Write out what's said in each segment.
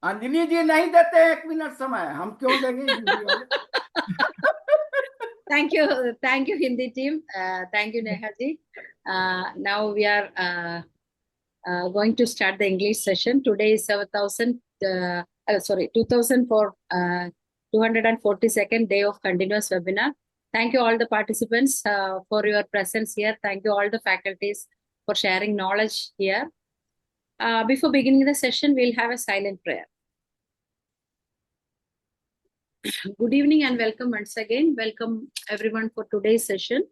अंजलि जी नहीं देते 1 मिनट समय, हम क्यों देंगे वीडियो में? Thank you, Hindi team. Thank you, Neha ji. Now we are going to start the English session. Today is 2004, 242nd day of continuous webinar. Thank you all the participants for your presence here. Thank you all the faculties for sharing knowledge here. Before beginning the session, we'll have a silent prayer. Good evening and welcome once again. Welcome everyone for today's session.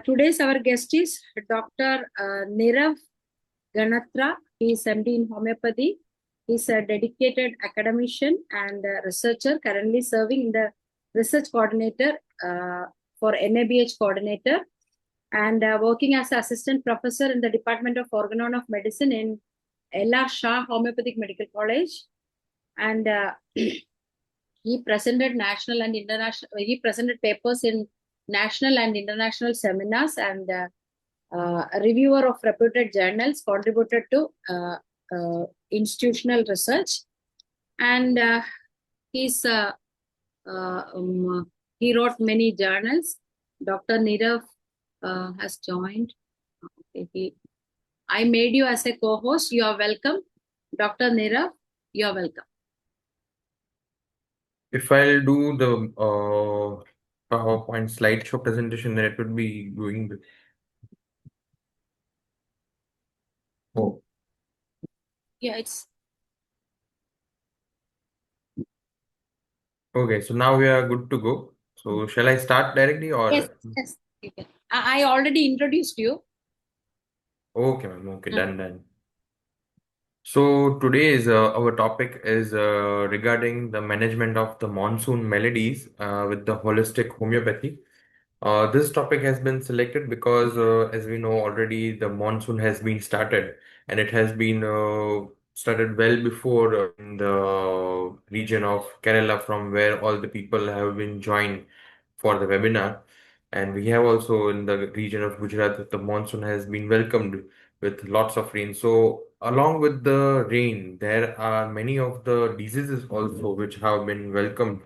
Today's our guest is Dr. NIRAV Ganatra. He is MD in Homeopathy. He is a dedicated academician and researcher currently serving in the research coordinator for NABH coordinator and working as assistant professor in the Department of Organon of Medicine in L.R. Shah Homeopathic Medical College. And he presented national and international, he presented papers in national and international seminars and a reviewer of reputed journals, contributed to institutional research, and he's he wrote many journals. Dr. Nirav has joined. Okay, I made you as a co-host. You are welcome, Dr. Nirav. You are welcome. If I'll do the PowerPoint slideshow presentation, then it would be going. Oh, Yeah, it's okay. So now we are good to go. So shall I start directly yes, or? yes. You can. I already introduced you. Okay, ma'am. Okay, done. So today's our topic is regarding the management of the monsoon melodies with the holistic homeopathy. This topic has been selected because, as we know already, the monsoon has been started, and it has been started well before in the region of Kerala, from where all the people have been joined for the webinar. And we have also in the region of Gujarat that the monsoon has been welcomed with lots of rain. So, along with the rain, there are many of the diseases also which have been welcomed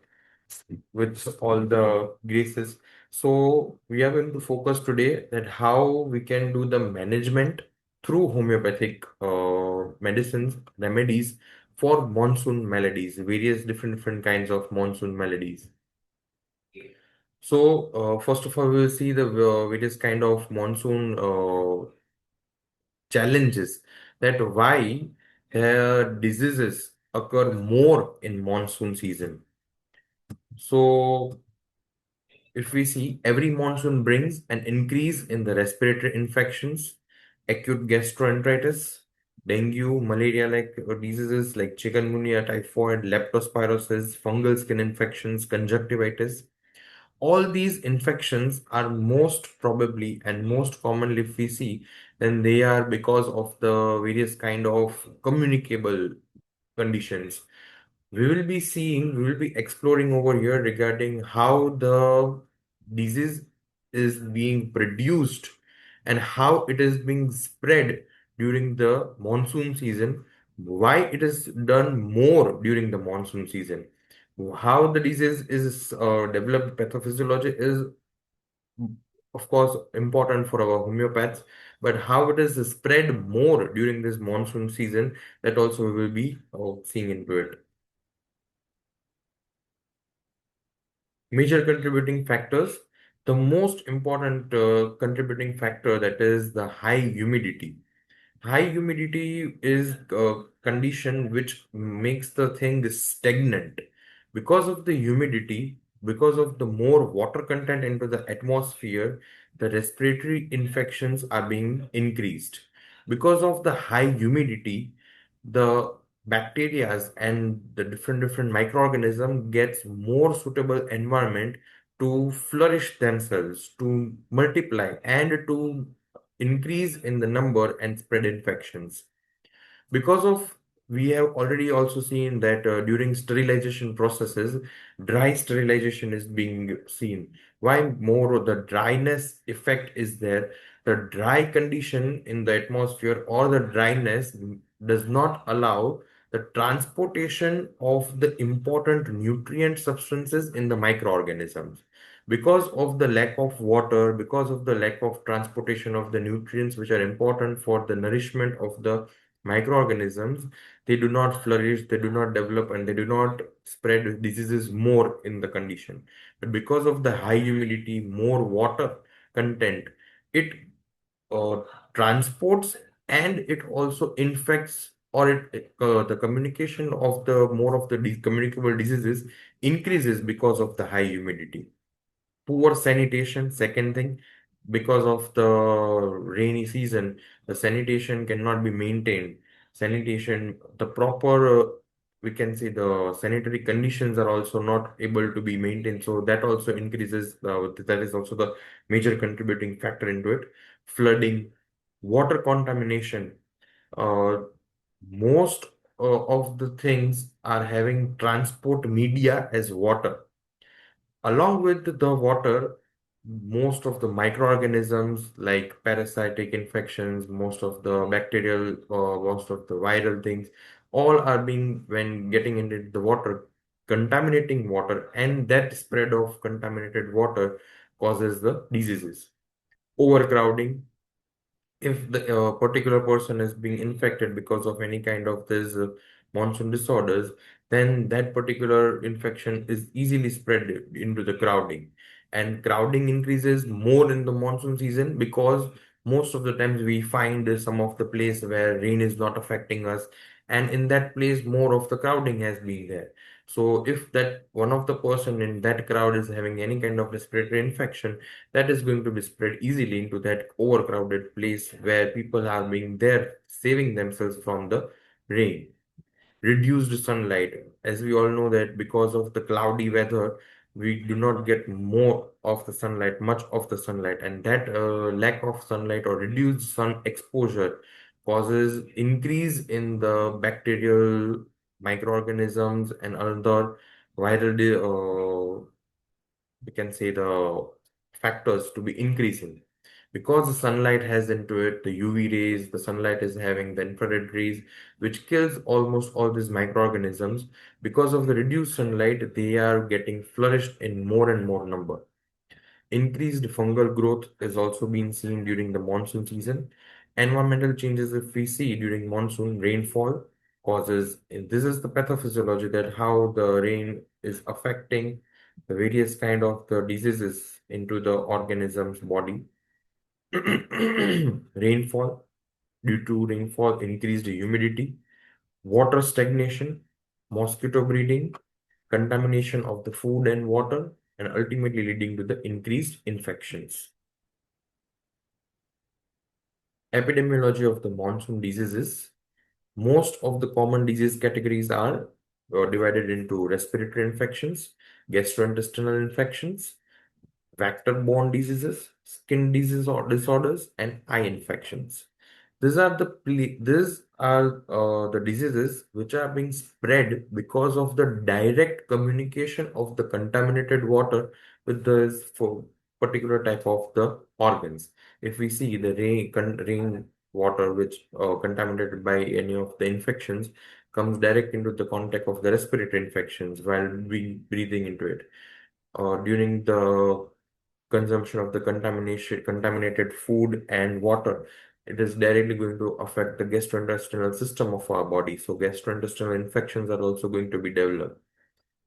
with all the graces. So we are going to focus today that how we can do the management through homeopathic medicines, remedies for monsoon maladies, various different kinds of monsoon maladies. So first of all, we will see the various kind of monsoon challenges, that why diseases occur more in monsoon season. So if we see, every monsoon brings an increase in the respiratory infections, acute gastroenteritis, dengue, malaria-like diseases like chikungunya, typhoid, leptospirosis, fungal skin infections, conjunctivitis. All these infections are most probably and most commonly, if we see, then they are because of the various kind of communicable conditions. We will be exploring over here regarding how the disease is being produced and how it is being spread during the monsoon season, why it is done more during the monsoon season, how the disease is developed. Pathophysiology is, of course, important for our homeopaths, but how it is spread more during this monsoon season, that also we will be seeing into it. Major contributing factors. The most important contributing factor, that is the high humidity. High humidity is a condition which makes the thing stagnant. Because of the humidity, because of the more water content into the atmosphere, the respiratory infections are being increased. Because of the high humidity, the bacteria and the different microorganism gets more suitable environment to flourish themselves, to multiply, and to increase in the number and spread infections. Because of, we have already also seen that during sterilization processes, dry sterilization is being seen. Why more the dryness effect is there? The dry condition in the atmosphere or the dryness does not allow the transportation of the important nutrient substances in the microorganisms. Because of the lack of water, because of the lack of transportation of the nutrients which are important for the nourishment of the microorganisms, they do not flourish, they do not develop, and they do not spread diseases more in the condition. But because of the high humidity, more water content, it uh, transports and it also infects, or the communication of the more of the communicable diseases increases because of the high humidity. Poor sanitation, second thing, because of the rainy season, the sanitation cannot be maintained. Sanitation, the proper, we can say the sanitary conditions are also not able to be maintained. So that also increases, that is also the major contributing factor into it. Flooding, water contamination. Uh, most of the things are having transport media as water. Along with the water, most of the microorganisms like parasitic infections, most of the bacterial, most of the viral things, all are being, when getting into the water, contaminating water, and that spread of contaminated water causes the diseases. Overcrowding, if the particular person is being infected because of any kind of this monsoon disorders, then that particular infection is easily spread into the crowding. And crowding increases more in the monsoon season because most of the times we find some of the place where rain is not affecting us, and in that place more of the crowding has been there. So if that one of the person in that crowd is having any kind of respiratory infection, that is going to be spread easily into that overcrowded place where people are being there saving themselves from the rain. Reduced sunlight, as we all know that because of the cloudy weather, we do not get more of the sunlight, much of the sunlight, and that lack of sunlight or reduced sun exposure causes increase in the bacterial microorganisms and other viral we can say the factors to be increasing. Because the sunlight has into it the UV rays, the sunlight is having the infrared rays, which kills almost all these microorganisms. Because of the reduced sunlight, they are getting flourished in more and more number. Increased fungal growth is also being seen during the monsoon season. Environmental changes, if we see during monsoon, rainfall causes, and this is the pathophysiology that how the rain is affecting the various kind of the diseases into the organism's body. Rainfall, due to rainfall, increased humidity, water stagnation, mosquito breeding, contamination of the food and water, and ultimately leading to the increased infections. Epidemiology of the monsoon diseases. Most of the common disease categories are divided into respiratory infections, gastrointestinal infections, vector-borne diseases, skin disease or disorders, and eye infections. These are the diseases which are being spread because of the direct communication of the contaminated water with the particular type of the organs. If we see the rain water which contaminated by any of the infections comes direct into the contact of the respiratory infections while we breathing into it. During the consumption of the contaminated food and water, it is directly going to affect the gastrointestinal system of our body. So gastrointestinal infections are also going to be developed.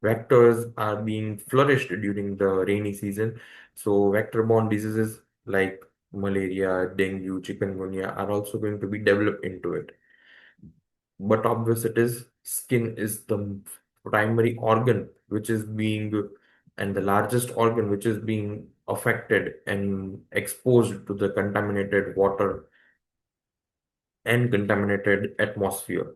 Vectors are being flourished during the rainy season. So vector-borne diseases like malaria, dengue, chikungunya are also going to be developed into it. But obvious it is, skin is the primary organ which is being, and the largest organ which is being affected and exposed to the contaminated water and contaminated atmosphere.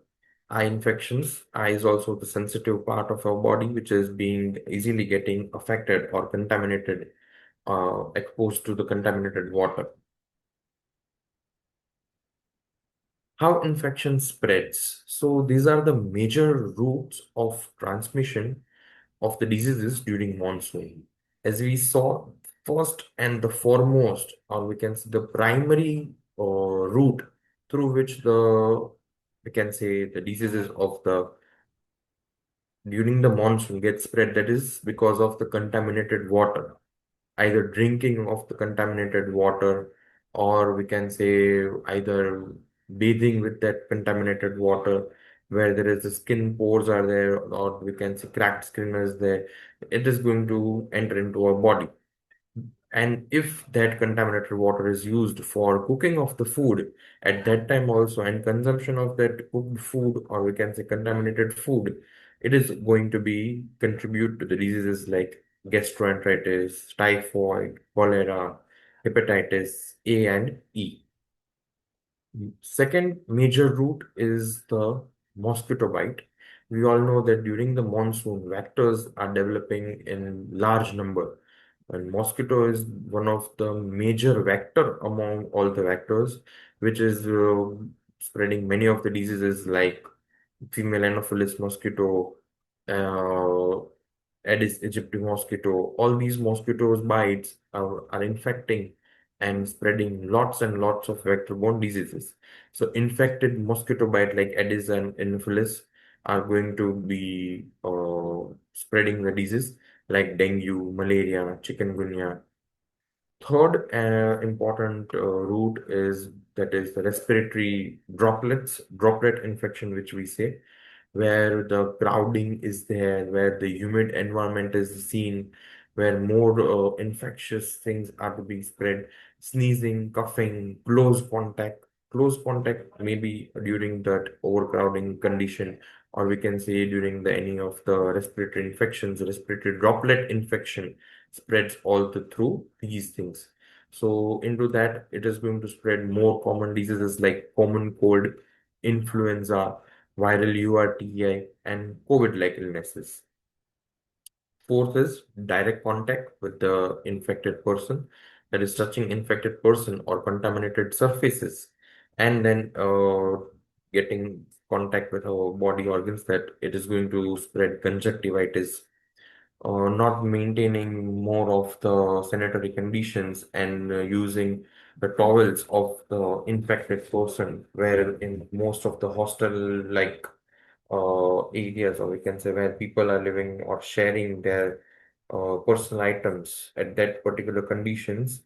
Eye infections, eye is also the sensitive part of our body which is being easily getting affected or contaminated, exposed to the contaminated water. How infection spreads. So these are the major routes of transmission of the diseases during monsoon. As we saw, first and the foremost, or we can say the primary route through which the we can say the diseases of the during the monsoon get spread, that is because of the contaminated water, either drinking of the contaminated water, or we can say either bathing with that contaminated water where there is the skin pores are there, or we can say cracked skin is there. It is going to enter into our body. And if that contaminated water is used for cooking of the food at that time also, and consumption of that cooked food, or we can say contaminated food, it is going to be contribute to the diseases like gastroenteritis, typhoid, cholera, hepatitis A and E. Second major route is the mosquito bite. We all know that during the monsoon, vectors are developing in large number. And mosquito is one of the major vector among all the vectors, which is spreading many of the diseases like female Anopheles mosquito, uh, Aedes aegypti mosquito. All these mosquitoes bites are infecting and spreading lots and lots of vector-borne diseases. So infected mosquito bite like Aedes and Anopheles are going to be spreading the disease like dengue, malaria, chikungunya. Third important route is that is the respiratory droplet infection, which we say, where the crowding is there, where the humid environment is seen, where more infectious things are to be spread, sneezing, coughing, close contact. Close contact maybe during that overcrowding condition, or we can say during the any of the respiratory infections, respiratory droplet infection spreads all through these things. So into that, it is going to spread more common diseases like common cold, influenza, viral URTI, and COVID-like illnesses. Fourth is direct contact with the infected person, that is touching infected person or contaminated surfaces, and then getting contact with our body organs, that it is going to spread conjunctivitis, not maintaining more of the sanitary conditions and using the towels of the infected person, where in most of the hostel like areas, or we can say where people are living or sharing their personal items at that particular conditions,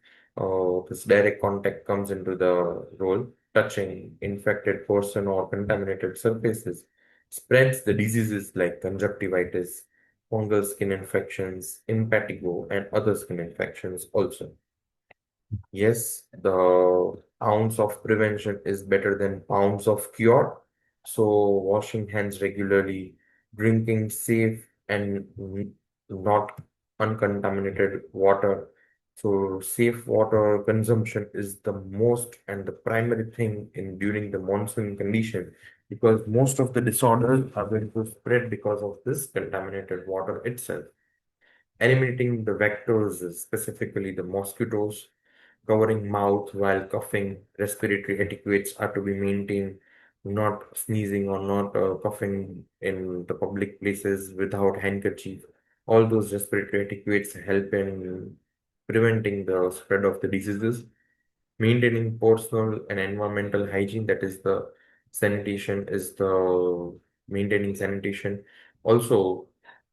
this direct contact comes into the role. Touching infected person or contaminated surfaces spreads the diseases like conjunctivitis, fungal skin infections, impetigo, and other skin infections also. Yes, the ounce of prevention is better than pounds of cure. So, washing hands regularly, drinking safe and not uncontaminated water. So, safe water consumption is the most and the primary thing in during the monsoon condition, because most of the disorders are going to spread because of this contaminated water itself. Eliminating the vectors, specifically the mosquitoes, covering mouth while coughing, respiratory etiquettes are to be maintained, not sneezing or not coughing in the public places without handkerchief. All those respiratory etiquettes help in preventing the spread of the diseases. Maintaining personal and environmental hygiene, that is the sanitation, is the maintaining sanitation also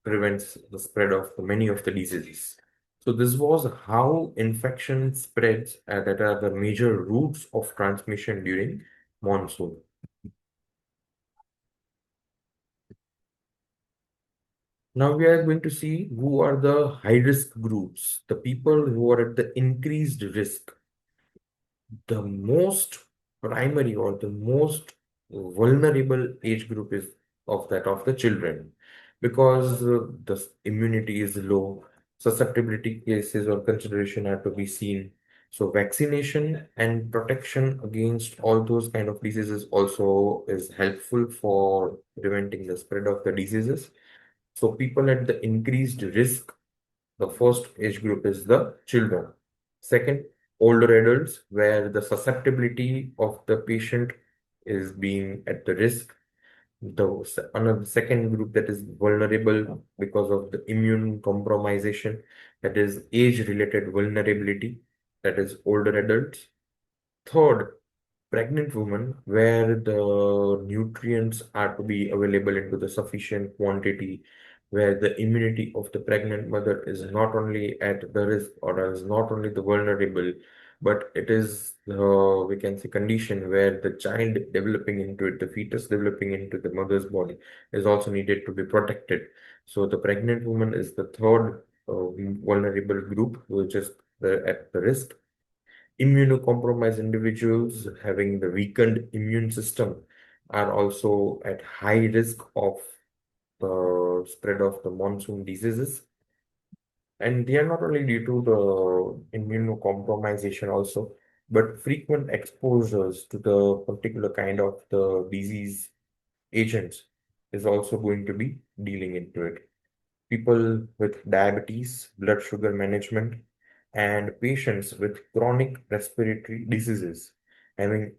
prevents the spread of many of the diseases. So this was how infection spreads that are the major routes of transmission during monsoon. Now we are going to see who are the high risk groups, the people who are at the increased risk. The most primary or the most vulnerable age group is of that of the children, because the immunity is low, susceptibility cases or consideration are to be seen. So vaccination and protection against all those kind of diseases also is helpful for preventing the spread of the diseases. So people at the increased risk, the first age group is the children. Second, older adults, where the susceptibility of the patient is being at the risk. Another second group that is vulnerable because of the immune compromisation, that is age-related vulnerability, that is older adults. Third, pregnant woman where the nutrients are to be available into the sufficient quantity, where the immunity of the pregnant mother is not only at the risk or is not only the vulnerable, but it is the, we can say, condition where the child developing into it, the fetus developing into the mother's body is also needed to be protected. So the pregnant woman is the third vulnerable group, which is at the risk. Immunocompromised individuals having the weakened immune system are also at high risk of the spread of the monsoon diseases. And they are not only due to the immunocompromisation also, but frequent exposures to the particular kind of the disease agents is also going to be dealing into it. People with diabetes, blood sugar management, and patients with chronic respiratory diseases having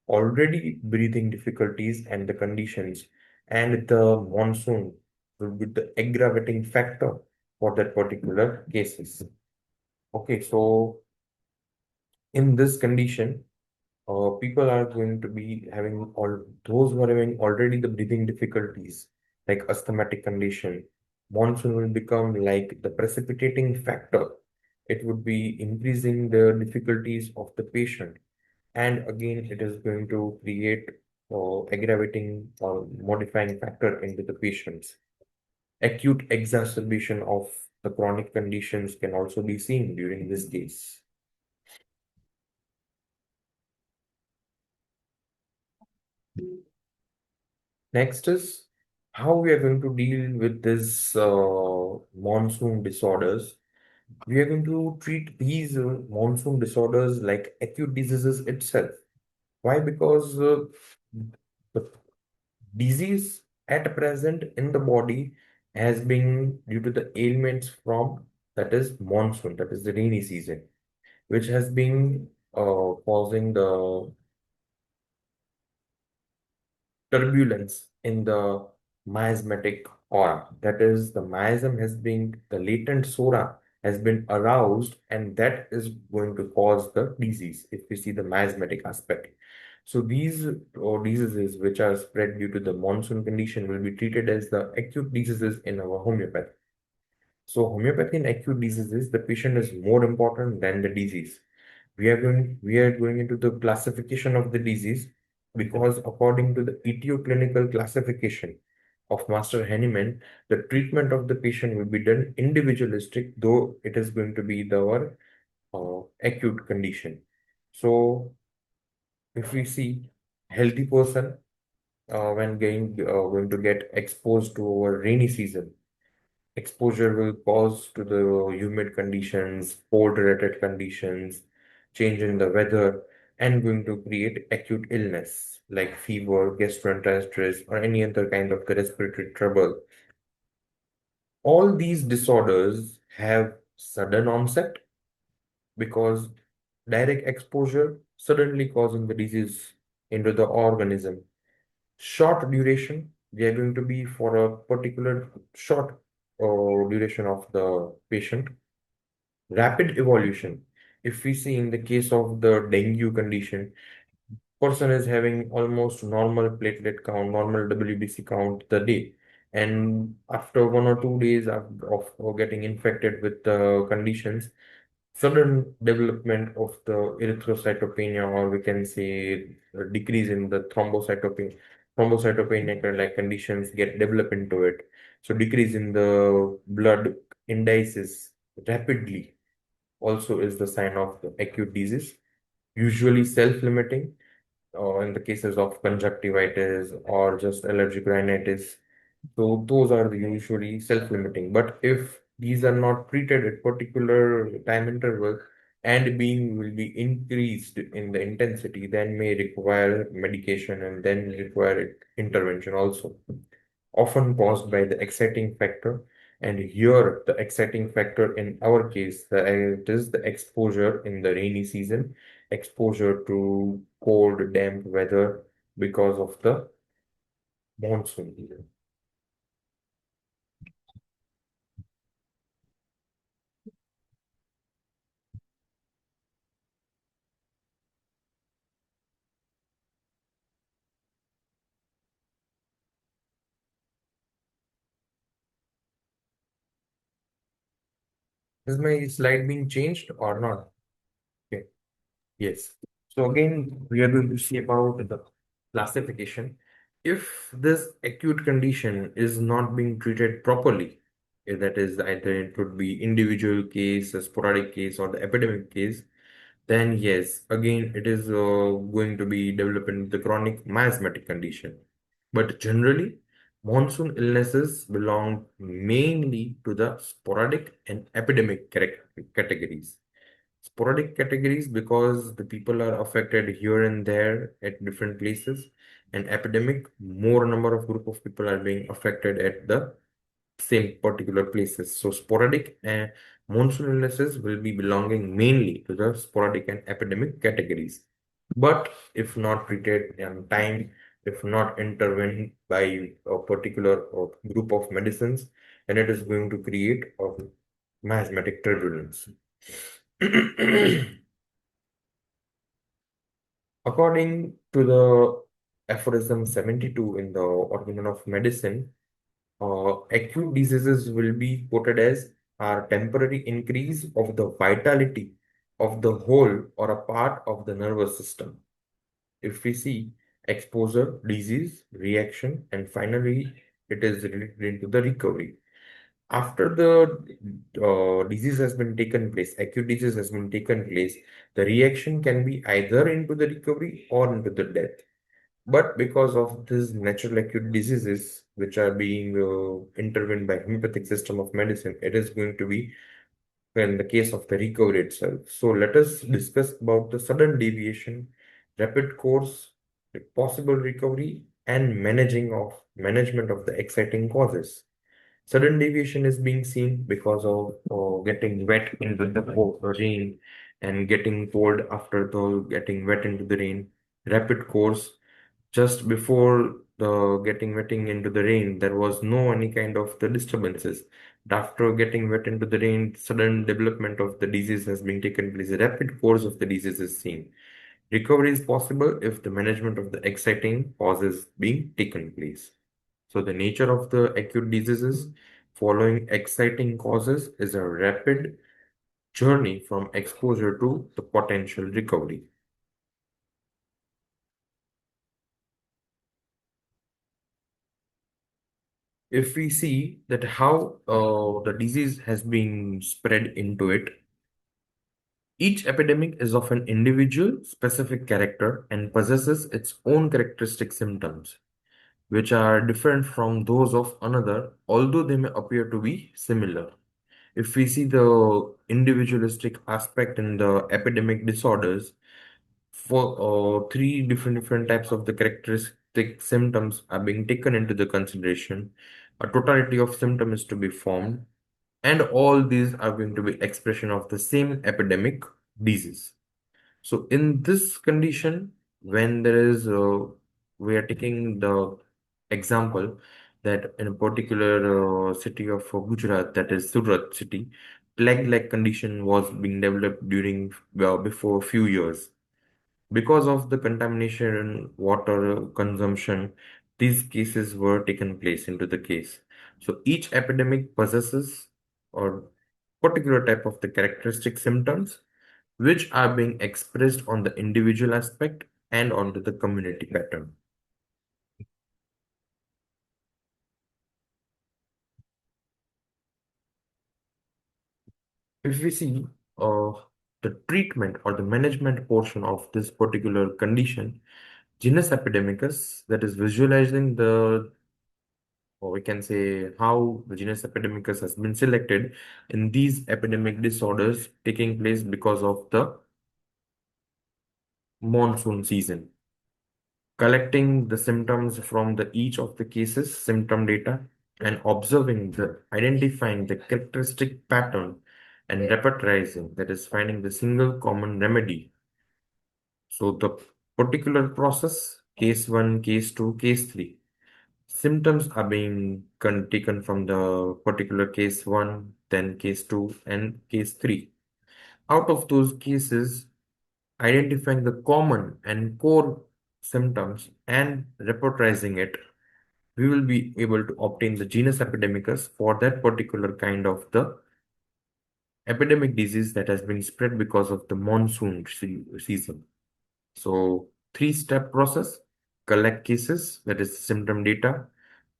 already breathing difficulties and the conditions, and the monsoon will be the aggravating factor for that particular cases. Okay, so in this condition, people are going to be having all those who are having already the breathing difficulties, like asthmatic condition. Monsoon will become like the precipitating factor. It would be increasing the difficulties of the patient, and again, it is going to create aggravating or modifying factor into the patients. Acute exacerbation of the chronic conditions can also be seen during this case. Next is how we are going to deal with this monsoon disorders. We are going to treat these monsoon disorders like acute diseases itself. Why? Because the disease at present in the body has been due to the ailments from, that is monsoon, that is the rainy season, which has been causing the turbulence in the miasmatic aura. That is, the miasm has been, the latent sora has been aroused, and that is going to cause the disease if we see the miasmatic aspect. So these diseases which are spread due to the monsoon condition will be treated as the acute diseases in our homeopathy. So homeopathy in acute diseases, the patient is more important than the disease. We are going into the classification of the disease because according to the etioclinical classification of Master Hahnemann, the treatment of the patient will be done individualistic, though it is going to be our acute condition. So if we see healthy person when going to get exposed to our rainy season, exposure will cause to the humid conditions, cold-related conditions, change in the weather, and going to create acute illness like fever, gastroenteritis, or any other kind of the respiratory trouble. All these disorders have sudden onset because direct exposure suddenly causing the disease into the organism. Short duration, they are going to be for a particular short duration of the patient. Rapid evolution. If we see in the case of the dengue condition, person is having almost normal platelet count, normal WBC count the day. And after 1 or 2 days of getting infected with the conditions, sudden development of the erythrocytopenia, or we can say a decrease in the thrombocytopenia like conditions get developed into it. So decrease in the blood indices rapidly also is the sign of the acute disease, usually self-limiting in the cases of conjunctivitis or just allergic rhinitis. So those are the usually self-limiting. But if these are not treated at particular time interval and being will be increased in the intensity, then may require medication and then require intervention also, often caused by the exciting factor. And here, the exciting factor in our case, it is the exposure in the rainy season, exposure to cold, damp weather because of the monsoon season. Is my slide being changed or not? Okay. Yes. So again, we are going to see about the classification. If this acute condition is not being treated properly, that is either it could be individual case, a sporadic case, or the epidemic case, then yes, again, it is going to be developing the chronic miasmatic condition. But generally, monsoon illnesses belong mainly to the sporadic and epidemic categories. Sporadic categories because the people are affected here and there at different places, and epidemic, more number of group of people are being affected at the same particular places. So sporadic and monsoon illnesses will be belonging mainly to the sporadic and epidemic categories. But if not treated in time, if not intervened by a particular group of medicines, then it is going to create a miasmatic turbulence. According to the aphorism 72 in the Organon of Medicine, acute diseases will be quoted as are temporary increase of the vitality of the whole or a part of the nervous system. If we see exposure, disease, reaction, and finally it is related into the recovery. After the disease has been taken place, acute disease has been taken place, the reaction can be either into the recovery or into the death. But because of these natural acute diseases which are being intervened by homeopathic system of medicine, it is going to be in the case of the recovery itself. So let us discuss about the sudden deviation, rapid course, the possible recovery, and management of the exciting causes. Sudden deviation is being seen because of getting wet into the rain and getting cold after the getting wet into the rain. Rapid course, just before the getting wetting into the rain, there was no any kind of the disturbances. After getting wet into the rain, sudden development of the disease has been taken place. A rapid course of the disease is seen. Recovery is possible if the management of the exciting cause is being taken place. So the nature of the acute diseases following exciting causes is a rapid journey from exposure to the potential recovery. If we see that how the disease has been spread into it, each epidemic is of an individual specific character and possesses its own characteristic symptoms, which are different from those of another, although they may appear to be similar. If we see the individualistic aspect in the epidemic disorders, for three different types of the characteristic symptoms are being taken into the consideration. A totality of symptom is to be formed, and all these are going to be expression of the same epidemic disease. So in this condition, when there is, we are taking the example that in a particular city of Gujarat, that is Surat city, plague-like condition was being developed during before a few years. Because of the contamination and water consumption, these cases were taken place into the case. So each epidemic possesses or particular type of the characteristic symptoms which are being expressed on the individual aspect and onto the community pattern. If we see the treatment or the management portion of this particular condition, genus epidemicus, that is visualizing the, or we can say how the genus epidemicus has been selected in these epidemic disorders taking place because of the monsoon season. Collecting the symptoms from the each of the cases symptom data and observing the identifying the characteristic pattern and repertorizing, that is finding the single common remedy. So the particular process, case 1, case 2, case 3, symptoms are being taken from the particular case 1, then case 2 and case 3. Out of those cases, identifying the common and core symptoms and repertorizing it, we will be able to obtain the genus epidemicus for that particular kind of the epidemic disease that has been spread because of the monsoon season. So, three-step process: collect cases, that is symptom data;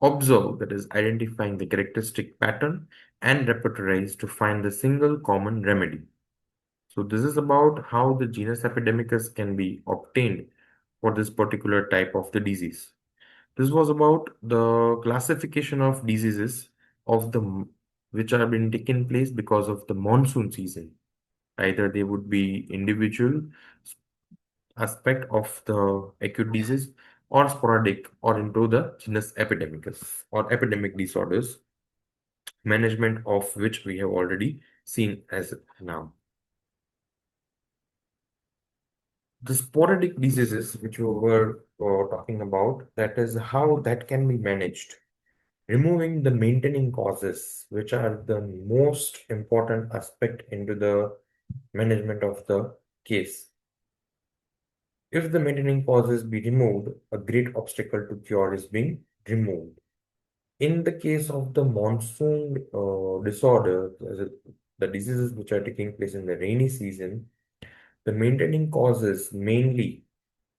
observe, that is identifying the characteristic pattern; and repertorize to find the single common remedy. So this is about how the genus epidemicus can be obtained for this particular type of the disease. This was about the classification of diseases of the which are being taken place because of the monsoon season. Either they would be individual aspect of the acute disease or sporadic or into the genus epidemicus or epidemic disorders, management of which we have already seen as now. The sporadic diseases which we were talking about, that is how that can be managed. Removing the maintaining causes, which are the most important aspect into the management of the case. If the maintaining causes be removed, a great obstacle to cure is being removed. In the case of the monsoon disorder, the diseases which are taking place in the rainy season, the maintaining causes mainly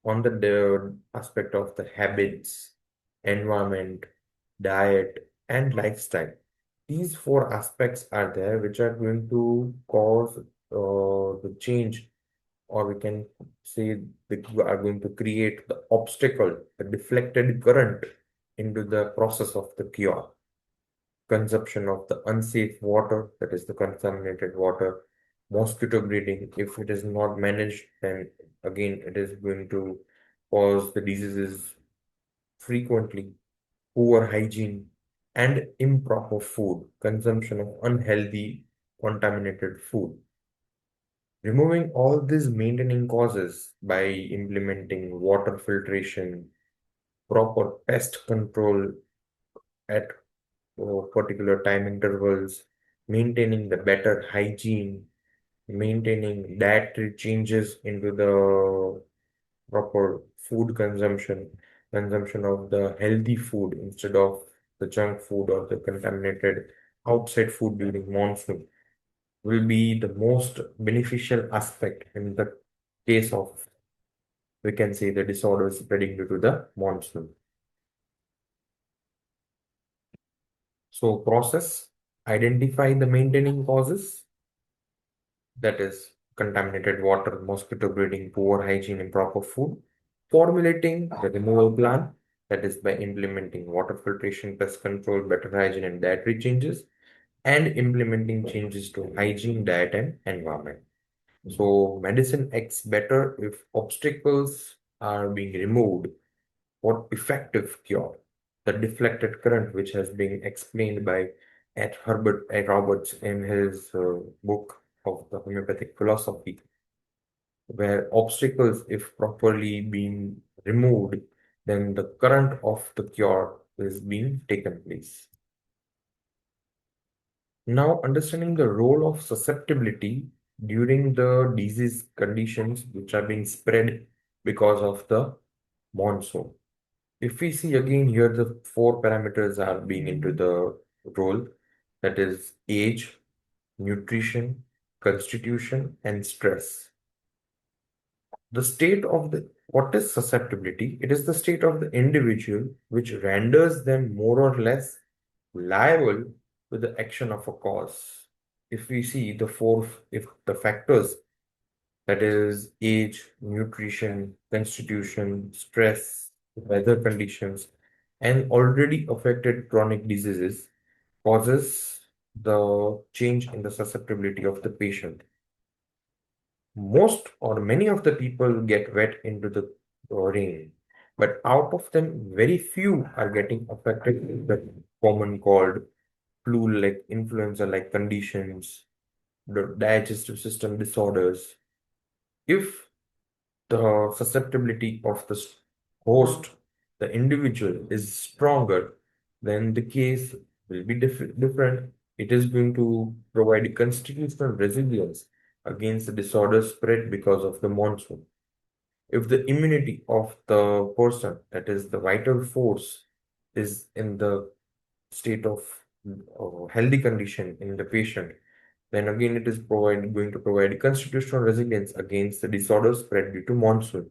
on the aspect of the habits, environment, diet, and lifestyle. These four aspects are there which are going to cause the change, or we can say that we are going to create the obstacle, the deflected current into the process of the cure. Consumption of the unsafe water, that is the contaminated water; mosquito breeding, if it is not managed, then again it is going to cause the diseases frequently; poor hygiene; and improper food, consumption of unhealthy, contaminated food. Removing all these maintaining causes by implementing water filtration, proper pest control at particular time intervals, maintaining the better hygiene, maintaining dietary changes into the proper food consumption, consumption of the healthy food instead of the junk food or the contaminated outside food during monsoon, will be the most beneficial aspect in the case of, we can say, the disorder spreading due to the monsoon. So process: identify the maintaining causes, that is contaminated water, mosquito breeding, poor hygiene, improper food; formulating the removal plan, that is by implementing water filtration, pest control, better hygiene, and dietary changes; and implementing changes to hygiene, diet, and environment. So medicine acts better if obstacles are being removed for effective cure. The deflected current, which has been explained by at Herbert A. Roberts in his book of the homeopathic philosophy, where obstacles, if properly being removed, then the current of the cure is being taken place. Now, understanding the role of susceptibility during the disease conditions which are being spread because of the monsoon. If we see again here, the four parameters are being into the role, that is age, nutrition, constitution, and stress. The state of the, what is susceptibility? It is the state of the individual which renders them more or less liable to the action of a cause. If we see the four, if the factors, that is age, nutrition, constitution, stress, weather conditions, and already affected chronic diseases, causes the change in the susceptibility of the patient. Most or many of the people get wet into the rain, but out of them, very few are getting affected with the common cold, flu-like, influenza-like conditions, the digestive system disorders. If the susceptibility of the host, the individual, is stronger, then the case will be different. It is going to provide a constitutional resilience against the disorder spread because of the monsoon. If the immunity of the person, that is the vital force, is in the state of healthy condition in the patient, then again it is going to provide constitutional resilience against the disorders spread due to monsoon.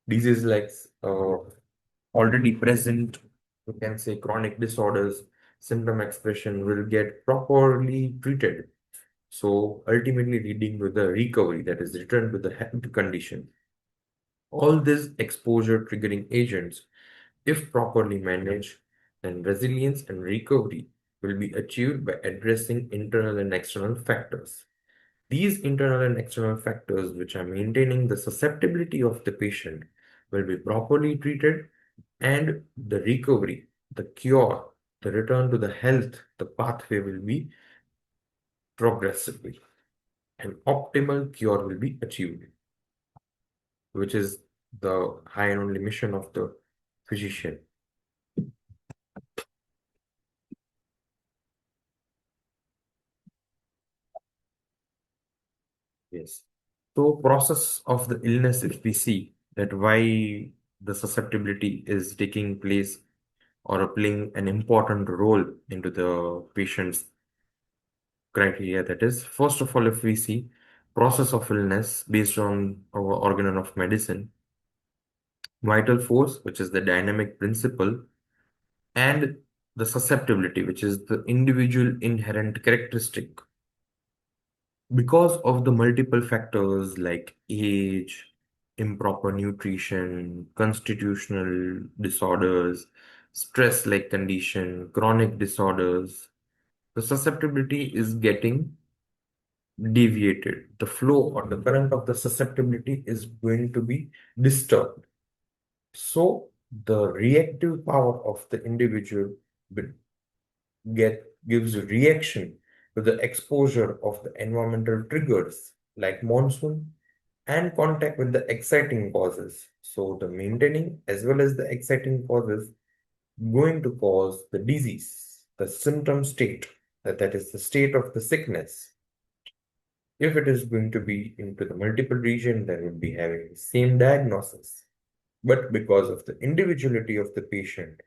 Disease like already present, you can say chronic disorders, symptom expression will get properly treated. So ultimately leading to the recovery, that is return to the health condition. All these exposure triggering agents, if properly managed, then resilience and recovery will be achieved by addressing internal and external factors. These internal and external factors, which are maintaining the susceptibility of the patient, will be properly treated, and the recovery, the cure, the return to the health, the pathway will be progressively. An optimal cure will be achieved, which is the high and only mission of the physician. Yes. So process of the illness, if we see that why the susceptibility is taking place or playing an important role into the patient's criteria, that is, first of all, if we see process of illness based on our organ of medicine, vital force, which is the dynamic principle, and the susceptibility, which is the individual inherent characteristic. Because of the multiple factors like age, improper nutrition, constitutional disorders, stress-like condition, chronic disorders, the susceptibility is getting deviated. The flow or the current of the susceptibility is going to be disturbed. So the reactive power of the individual will gives reaction to the exposure of the environmental triggers like monsoon and contact with the exciting causes. So the maintaining as well as the exciting causes going to cause the disease, the symptom state, that is the state of the sickness. If it is going to be into the multiple region, then we'll be having the same diagnosis. But because of the individuality of the patient,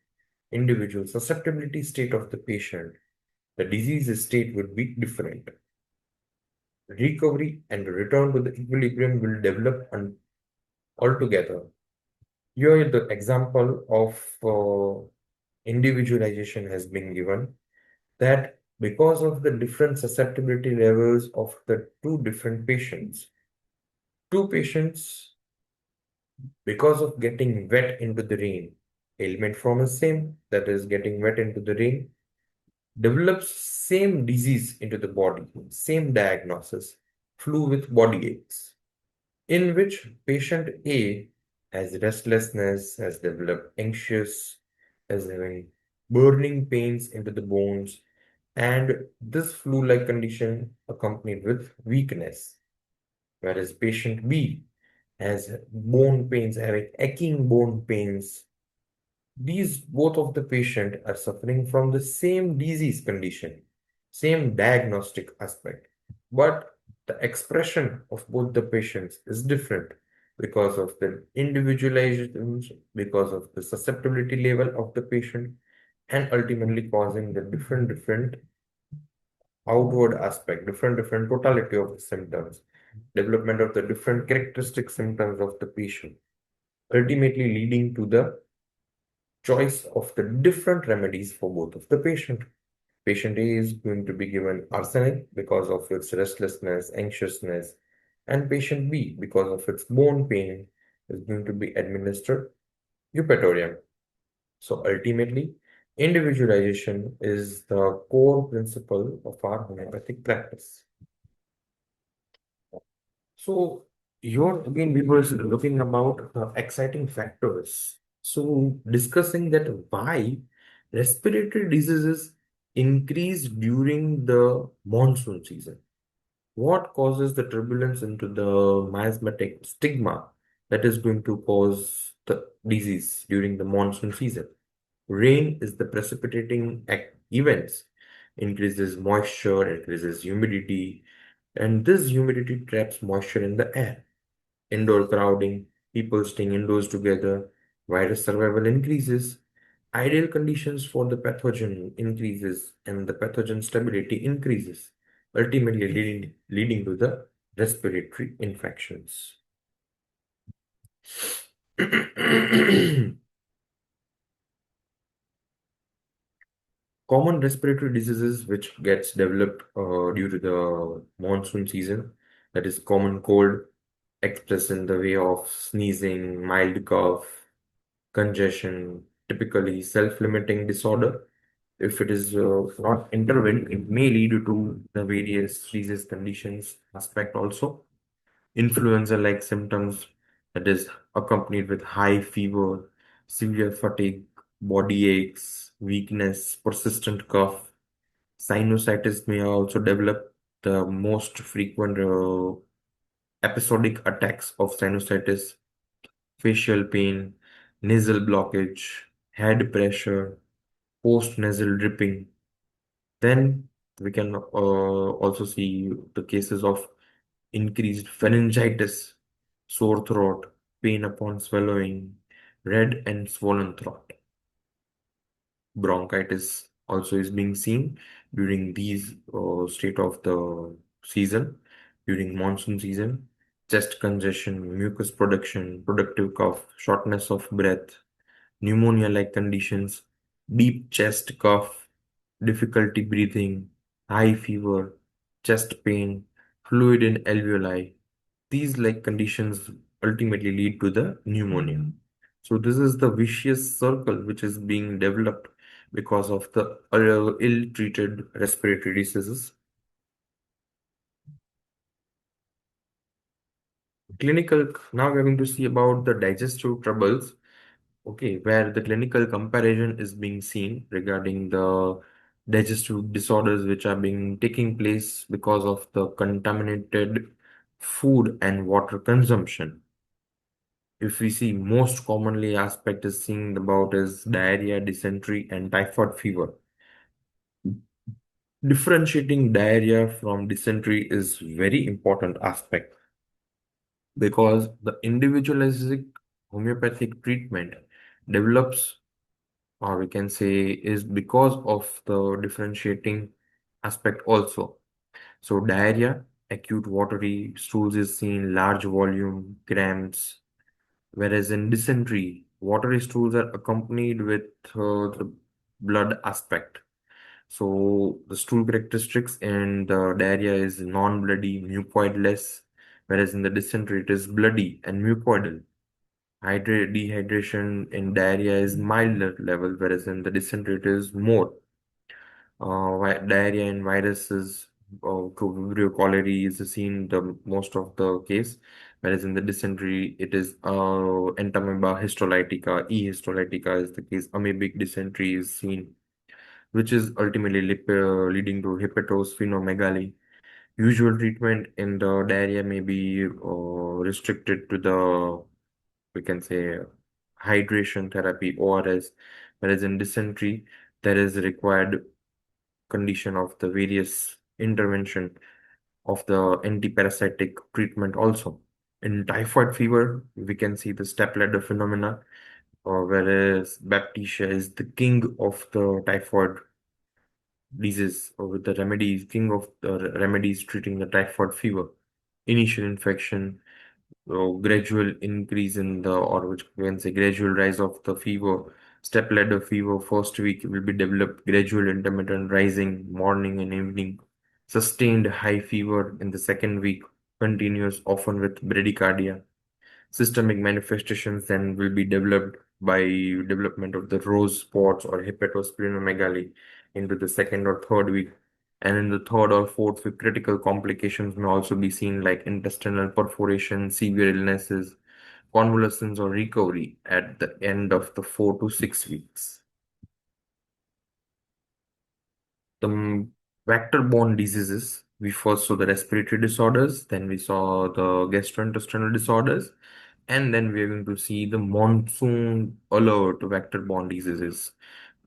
individual susceptibility state of the patient, the disease state would be different. Recovery and return to the equilibrium will develop altogether. Here, the example of individualization has been given that because of the different susceptibility levels of the two different patients, because of getting wet into the rain, ailment from the same, that is getting wet into the rain, develops same disease into the body, same diagnosis, flu with body aches, in which patient A has restlessness, has developed anxious, has having burning pains into the bones, and this flu-like condition accompanied with weakness, whereas patient B has bone pains, having aching bone pains. These both of the patient are suffering from the same disease condition, same diagnostic aspect, but the expression of both the patients is different because of the individualization, because of the susceptibility level of the patient, and ultimately causing the different outward aspect, different totality of the symptoms, development of the different characteristic symptoms of the patient, ultimately leading to the choice of the different remedies for both of the patient. Patient A is going to be given arsenic because of its restlessness, anxiousness, and patient B, because of its bone pain, is going to be administered eupatorium. So ultimately, individualization is the core principle of our homeopathic practice. So here again, we were looking about exciting factors. So discussing that why respiratory diseases increase during the monsoon season. What causes the turbulence into the miasmatic stigma that is going to cause the disease during the monsoon season? Rain is the precipitating events, increases moisture, increases humidity, and this humidity traps moisture in the air. Indoor crowding, people staying indoors together, virus survival increases, ideal conditions for the pathogen increases, and the pathogen stability increases. ultimately leading to the respiratory infections. Common respiratory diseases which gets developed due to the monsoon season, that is common cold, expressed in the way of sneezing, mild cough, congestion, typically self-limiting disorder. If it is not intervened, it may lead to the various disease conditions aspect also. Influenza-like symptoms, that is accompanied with high fever, severe fatigue, body aches, weakness, persistent cough. Sinusitis may also develop. The most frequent episodic attacks of sinusitis, facial pain, nasal blockage, head pressure, post-nasal dripping. Then we can also see the cases of increased pharyngitis, sore throat, pain upon swallowing, red and swollen throat. Bronchitis also is being seen during these state of the season, during monsoon season. Chest congestion, mucus production, productive cough, shortness of breath, pneumonia-like conditions, deep chest cough, difficulty breathing, high fever, chest pain, fluid in alveoli. These like conditions ultimately lead to the pneumonia. So this is the vicious circle which is being developed because of the ill-treated respiratory diseases. Clinical, now we're going to see about the digestive troubles. Okay, where the clinical comparison is being seen regarding the digestive disorders which are being taking place because of the contaminated food and water consumption. If we see, most commonly aspect is seen about is diarrhea, dysentery, and typhoid fever. Differentiating diarrhea from dysentery is very important aspect because the individualistic homeopathic treatment develops, or we can say is because of the differentiating aspect also. So diarrhea, acute watery stools is seen, large volume, cramps, whereas in dysentery, watery stools are accompanied with the blood aspect. So the stool characteristics in the diarrhea is non-bloody, mucoid-less, whereas in the dysentery it is bloody and mucoidal. Dehydration in diarrhea is milder level, whereas in the dysentery it is more. Diarrhea in viruses to Vibrio cholerae is seen the most of the case, whereas in the dysentery it is entamoeba histolytica, E. histolytica is the case. Amoebic dysentery is seen, which is ultimately leading to hepatosphenomegaly. Usual treatment in the diarrhea may be restricted to the, we can say, hydration therapy, ORS, whereas in dysentery there is required condition of the various intervention of the antiparasitic treatment also. In typhoid fever, we can see the stepladder phenomena, whereas Baptisia is the king of the typhoid disease, or with the remedies, king of the remedies treating the typhoid fever. Initial infection, gradual increase in the, or which we can say gradual rise of the fever. Step ladder fever, first week will be developed, gradual intermittent rising, morning and evening. Sustained high fever in the second week, continuous, often with bradycardia. Systemic manifestations then will be developed by development of the rose spots or hepatosplenomegaly into the second or third week. And in the third or fourth week, critical complications may also be seen, like intestinal perforation, severe illnesses, convalescence, or recovery at the end of the 4 to 6 weeks. The vector-borne diseases, we first saw the respiratory disorders, then we saw the gastrointestinal disorders, and then we are going to see the monsoon alert vector-borne diseases.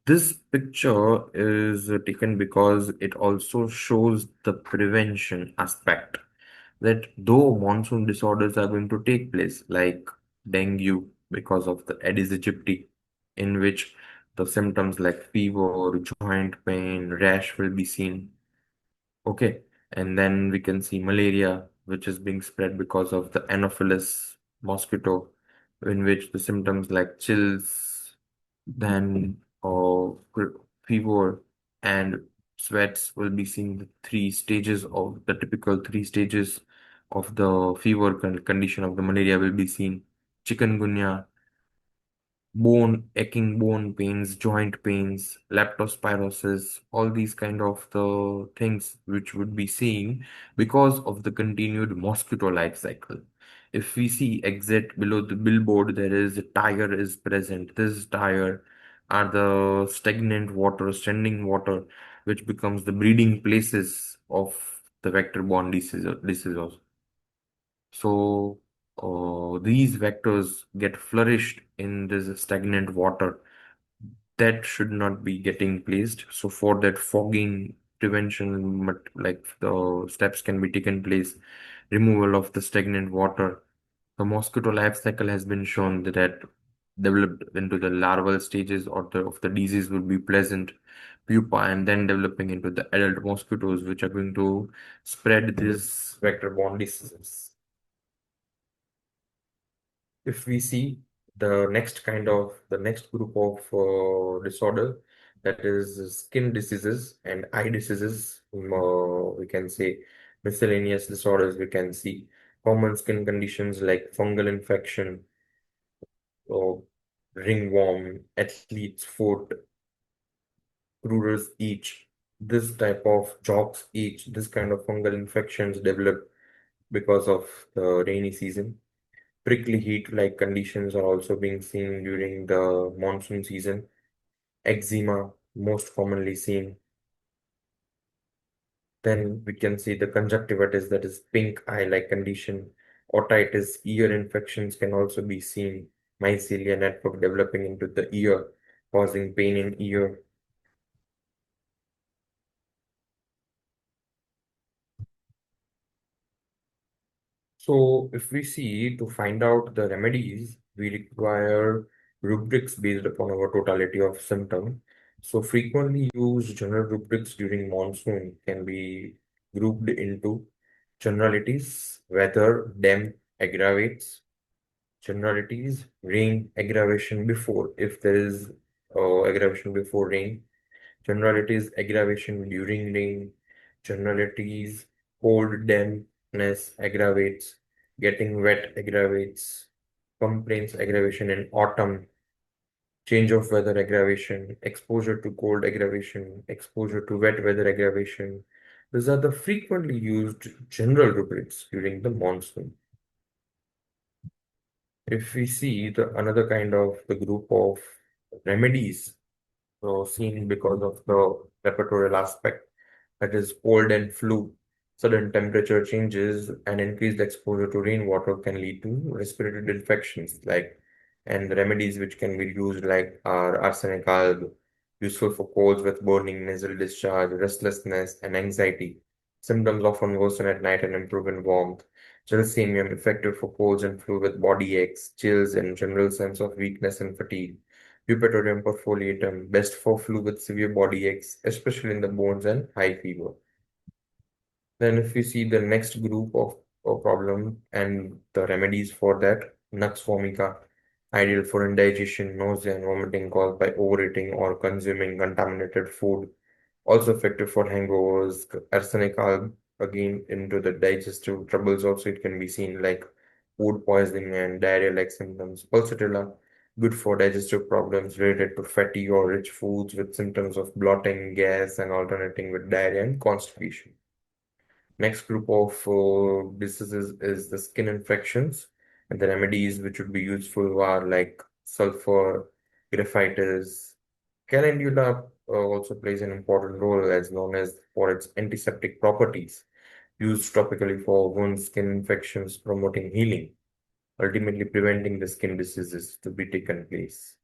This picture is taken because it also shows the prevention aspect, that though monsoon disorders are going to take place, like dengue because of the Aedes aegypti, in which the symptoms like fever, joint pain, rash will be seen. Okay, And then we can see malaria, which is being spread because of the Anopheles mosquito, in which the symptoms like chills, then fever and sweats will be seen. The three stages of the typical three stages of the fever condition of the malaria will be seen. Chikungunya, aching bone pains, joint pains, leptospirosis, all these kind of the things which would be seen because of the continued mosquito life cycle. If we see exit below the billboard, there is a tire is present. This tire are the stagnant water, standing water, which becomes the breeding places of the vector-borne diseases. So these vectors get flourished in this stagnant water that should not be getting placed. So for that fogging prevention, like the steps can be taken place, removal of the stagnant water. The mosquito life cycle has been shown that developed into the larval stages of the disease will be pleasant pupa and then developing into the adult mosquitoes, which are going to spread this vector-borne diseases. If we see the next group of disorder, that is skin diseases and eye diseases, we can say miscellaneous disorders, we can see common skin conditions like fungal infection or ringworm, athlete's foot, Brewers itch, this type of jocks itch, this kind of fungal infections develop because of the rainy season. Prickly heat-like conditions are also being seen during the monsoon season. Eczema, most commonly seen. Then we can see the conjunctivitis, that is pink eye-like condition. Otitis, ear infections can also be seen. Mycelia network developing into the ear, causing pain in ear. So if we see to find out the remedies, we require rubrics based upon our totality of symptom. So frequently used general rubrics during monsoon can be grouped into generalities, weather, damp aggravates, generalities, rain aggravation before, if there is aggravation before rain, generalities, aggravation during rain, generalities, cold dampness aggravates, getting wet aggravates, complaints aggravation in autumn, change of weather aggravation, exposure to cold aggravation, exposure to wet weather aggravation. These are the frequently used general rubrics during the monsoon. If we see the another kind of the group of remedies, so seen because of the repertorial aspect, that is cold and flu. Sudden temperature changes and increased exposure to rainwater can lead to respiratory infections, and the remedies which can be used like are arsenic alb, useful for colds with burning nasal discharge, restlessness, and anxiety. Symptoms often worsen at night and improve in warmth. Gelsemium, effective for colds and flu with body aches, chills, and general sense of weakness and fatigue. Eupatorium perfoliatum, best for flu with severe body aches, especially in the bones and high fever. Then if we see the next group of problem and the remedies for that, Nux vomica, ideal for indigestion, nausea, and vomiting caused by overeating or consuming contaminated food. Also effective for hangovers. Arsenic alb, again into the digestive troubles also it can be seen like food poisoning and diarrhea-like symptoms. Pulsatilla, good for digestive problems related to fatty or rich foods with symptoms of bloating, gas, and alternating with diarrhea and constipation. Next group of diseases is the skin infections, and the remedies which would be useful are like sulfur, graphitis. Calendula also plays an important role as known as for its antiseptic properties, used topically for wound skin infections, promoting healing, ultimately preventing the skin diseases to be taken place.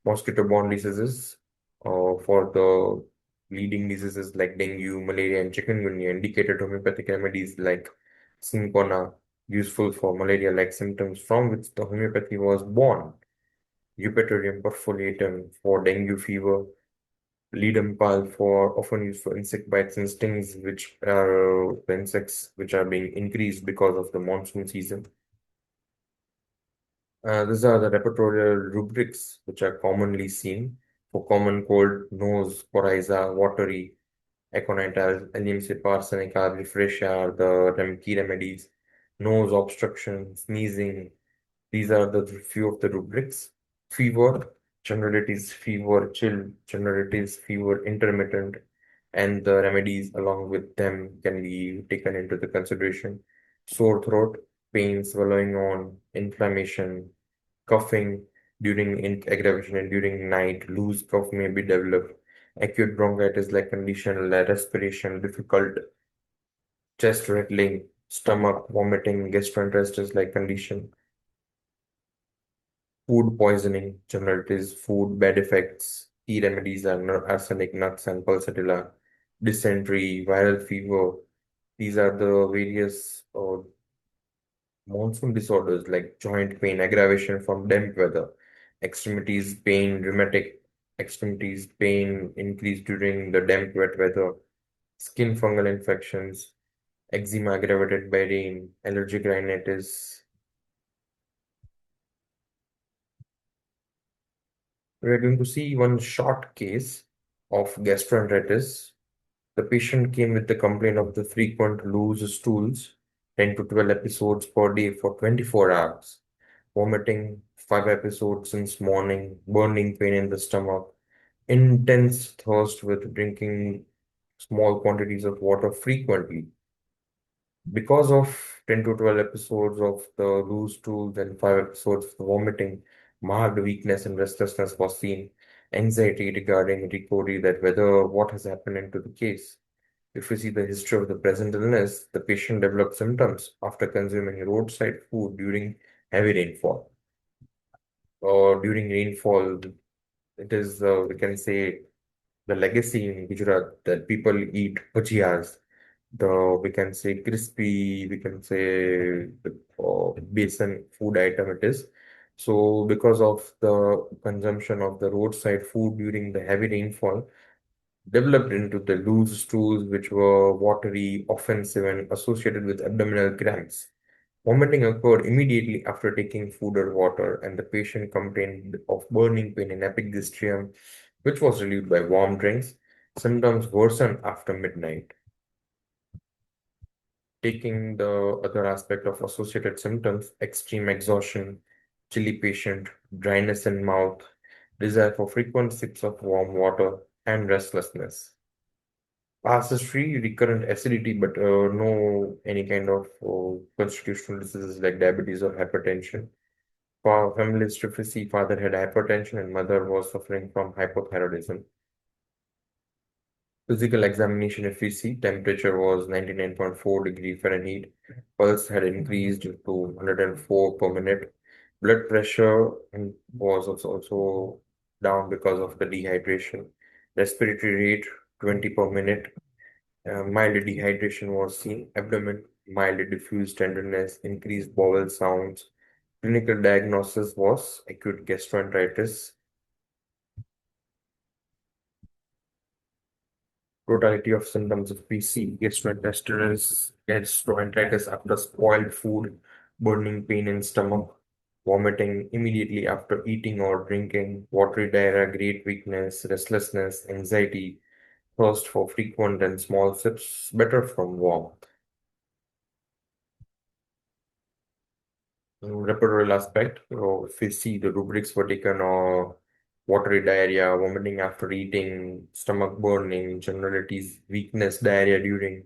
Mosquito-borne diseases for the leading diseases like dengue, malaria, and chikungunya, indicated homeopathic remedies like Syncona, useful for malaria-like symptoms from which the homeopathy was born. Eupatorium perfoliatum for dengue fever, lead impale for often used for insect bites and stings, which are the insects which are being increased because of the monsoon season. These are the repertorial rubrics which are commonly seen for common cold, nose, coryza, watery, aconitis, LMC, arsenic, refresh are the key remedies, nose obstruction, sneezing. These are the few of the rubrics. Fever, generally it is fever, chill, generally it is fever intermittent, and the remedies along with them can be taken into the consideration. Sore throat, pain, swallowing on, inflammation, coughing during aggravation and during night, loose cough may be developed. Acute bronchitis like condition, respiration difficult, chest rattling, stomach vomiting, gastroenteritis like condition. Food poisoning, generally it is food bad effects. Key remedies are arsenic, nuts, and pulsatilla. Dysentery, viral fever. These are the various monsoon disorders like joint pain, aggravation from damp weather, extremities pain, rheumatic extremities pain increase during the damp wet weather, skin fungal infections, eczema aggravated by rain, allergic rhinitis. We are going to see one short case of gastroenteritis. The patient came with the complaint of the frequent loose stools, 10 to 12 episodes per day for 24 hours, vomiting, 5 episodes since morning, burning pain in the stomach, intense thirst with drinking small quantities of water frequently. Because of 10 to 12 episodes of the loose stools and 5 episodes of the vomiting, marked weakness and restlessness was seen, anxiety regarding recovery, that whether what has happened into the case. If we see the history of the present illness, the patient developed symptoms after consuming roadside food during heavy rainfall. Or during rainfall, it is, we can say, the legacy in Gujarat that people eat bhajiyas. We can say crispy, we can say the basin food item it is. So because of the consumption of the roadside food during the heavy rainfall, developed into the loose stools which were watery, offensive, and associated with abdominal cramps. Vomiting occurred immediately after taking food or water, and the patient complained of burning pain and epigastrium, which was relieved by warm drinks. Symptoms worsened after midnight. Taking the other aspect of associated symptoms, extreme exhaustion, chilly patient, dryness in mouth, desire for frequent sips of warm water, and restlessness. Ancestry, recurrent acidity, but no any kind of constitutional diseases like diabetes or hypertension. For family history, father had hypertension and mother was suffering from hypothyroidism. Physical examination, if we see, temperature was 99.4 degree Fahrenheit. Pulse had increased to 104 per minute. Blood pressure was also down because of the dehydration. Respiratory rate 20 per minute. Mild dehydration was seen. Abdomen, mild diffuse tenderness, increased bowel sounds. Clinical diagnosis was acute gastroenteritis. Totality of symptoms of PC, gastroenteritis after spoiled food, burning pain in stomach, vomiting immediately after eating or drinking, watery diarrhea, great weakness, restlessness, anxiety, thirst for frequent and small sips, better from warmth. Repertorial aspect, if we see the rubrics were taken, watery diarrhea, vomiting after eating, stomach burning, generalities, weakness, diarrhea during,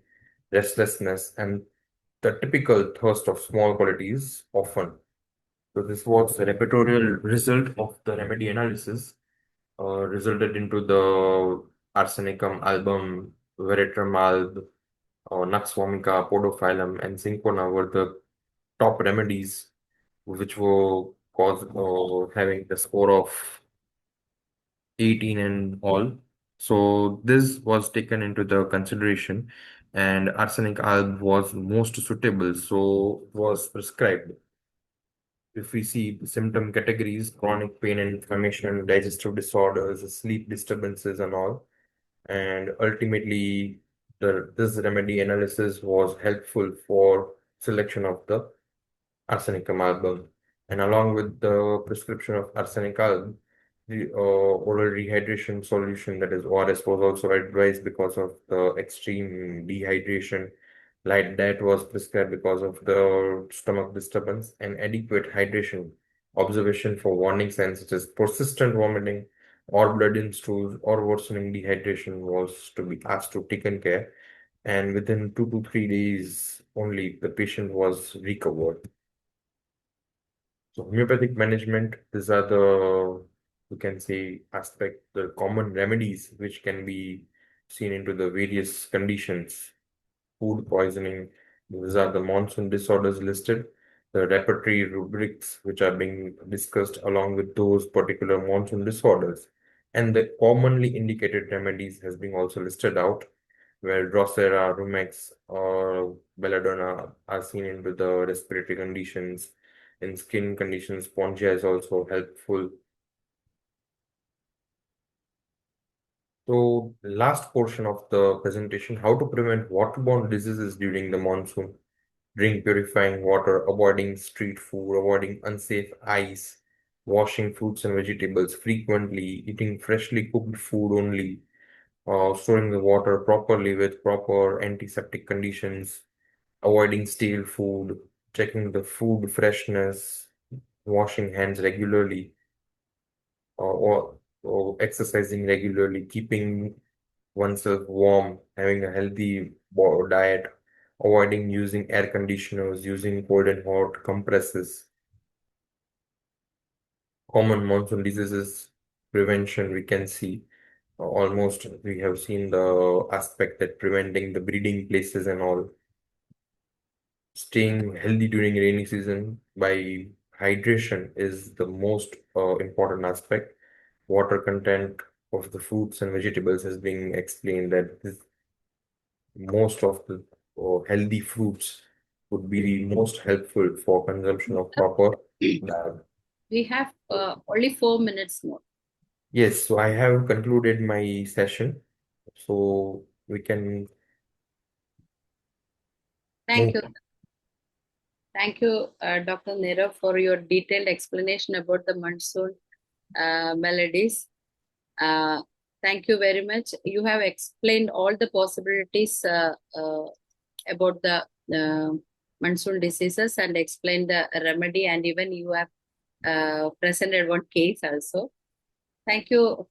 restlessness, and the typical thirst of small quantities often. So this was the repertorial result of the remedy analysis, resulted into the arsenicum album, veratrum alb, nux vomica, podophyllum, and cinchona were the top remedies which were having the score of 18 and all. So this was taken into the consideration, and arsenic alb was most suitable, so was prescribed. If we see the symptom categories, chronic pain and inflammation, digestive disorders, sleep disturbances, and all, and ultimately this remedy analysis was helpful for selection of the arsenicum album. And along with the prescription of arsenic album, the oral rehydration solution, that is ORS, was also advised because of the extreme dehydration. Light diet was prescribed because of the stomach disturbance, and adequate hydration observation for warning signs such as persistent vomiting or blood in stools or worsening dehydration was to be asked to taken care. And within 2 to 3 days only, the patient was recovered. So homeopathic management, these are the, you can say, the common remedies which can be seen into the various conditions. Food poisoning, these are the monsoon disorders listed, the repertory rubrics which are being discussed along with those particular monsoon disorders. And the commonly indicated remedies has been also listed out, where Drosera, Rumex, or Belladonna are seen into the respiratory conditions. In skin conditions, Spongia is also helpful. So, the last portion of the presentation, how to prevent waterborne diseases during the monsoon. Drink purifying water, avoiding street food, avoiding unsafe ice, washing fruits and vegetables frequently, eating freshly cooked food only, storing the water properly with proper antiseptic conditions, avoiding stale food, checking the food freshness, washing hands regularly, or exercising regularly, keeping oneself warm, having a healthy diet, avoiding using air conditioners, using cold and hot compresses. Common monsoon diseases prevention, we can see almost we have seen the aspect that preventing the breeding places and all. Staying healthy during rainy season by hydration is the most important aspect. Water content of the fruits and vegetables has been explained that most of the healthy fruits would be the most helpful for consumption of proper diet. We have only 4 minutes more. Yes, so I have concluded my session. So we can Thank move. you. Thank you, Dr. Nirav, for your detailed explanation about the monsoon melodies. Thank you very much. You have explained all the possibilities about the monsoon diseases and explained the remedy, and even you have presented one case also. Thank you.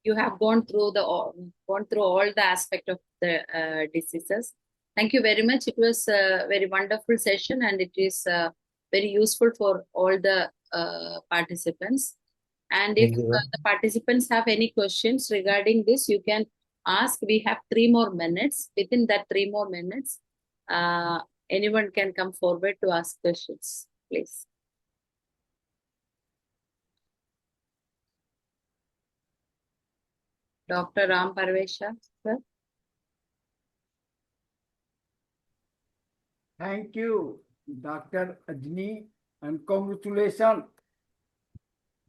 You have gone through all the aspect of the diseases. Thank you very much. It was a very wonderful session, and it is very useful for all the participants. And if the participants have any questions regarding this, you can ask. We have 3 more minutes. Within that 3 more minutes, anyone can come forward to ask questions, please. Dr. Ram Parvesha, sir. Thank you, Dr. Ajni, and congratulations,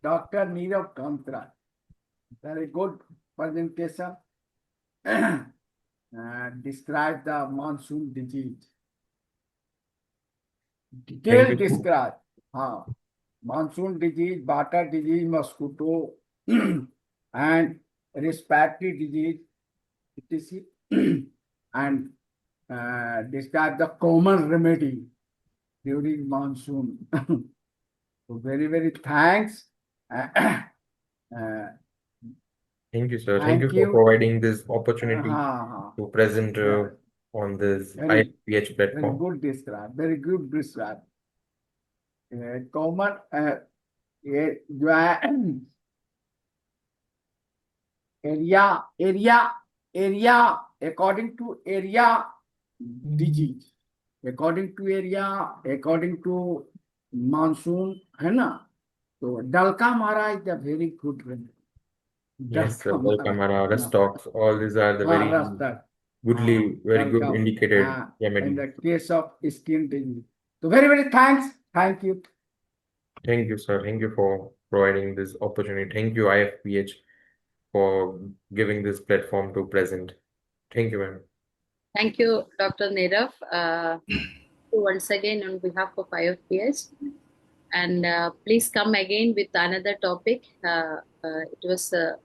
Dr. NIRAV GANATRA. Very good presentation. Describe the monsoon disease. Detailed describe. Monsoon disease, water disease, mosquito, and respiratory disease, etc. And describe the common remedy during monsoon. So very, very thanks. Thank you, sir. Thank Thank you for you. providing this opportunity to present on this very IFPH platform. good describe. Very good describe. Common जो है area according to area disease, according to area, according to monsoon, है ना? तो डलका मारा is a very good remedy. Yes, sir. Kamara, Restox, all these are the very good indicated remedy. In the case of skin disease. So very, very thanks. Thank you. Thank you, sir. Thank you for providing this opportunity. Thank you, IFPH, for giving this platform to present. Thank you, ma'am. Thank you, Dr. Nirav, once again on behalf of IFPH. And please come again with another topic. It was a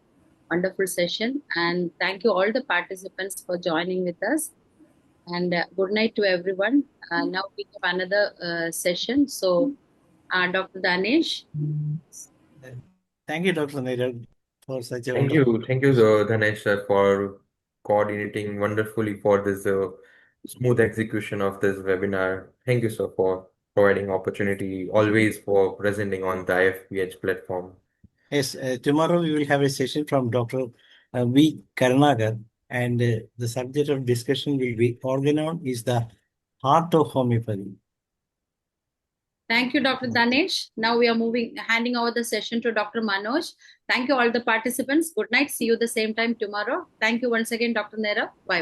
wonderful session. And thank you all the participants for joining with us. And good night to everyone. Now we have another session. So, Dr. Danesh. Thank you, Dr. Nirav, for such a Thank wonderful. you, Dhanesh, sir, for coordinating wonderfully for this smooth execution of this webinar. Thank you, sir, for providing opportunity always for presenting on the IFPH platform. Yes, tomorrow we will have a session from Dr. V. Karnagar, and the subject of discussion will be organ on is the heart of homeopathy. Thank you, Dr. Danesh. Now we are handing over the session to Dr. Manoj. Thank you all the participants. Good night. See you the same time tomorrow. Thank you once again, Dr. Nirav. Bye.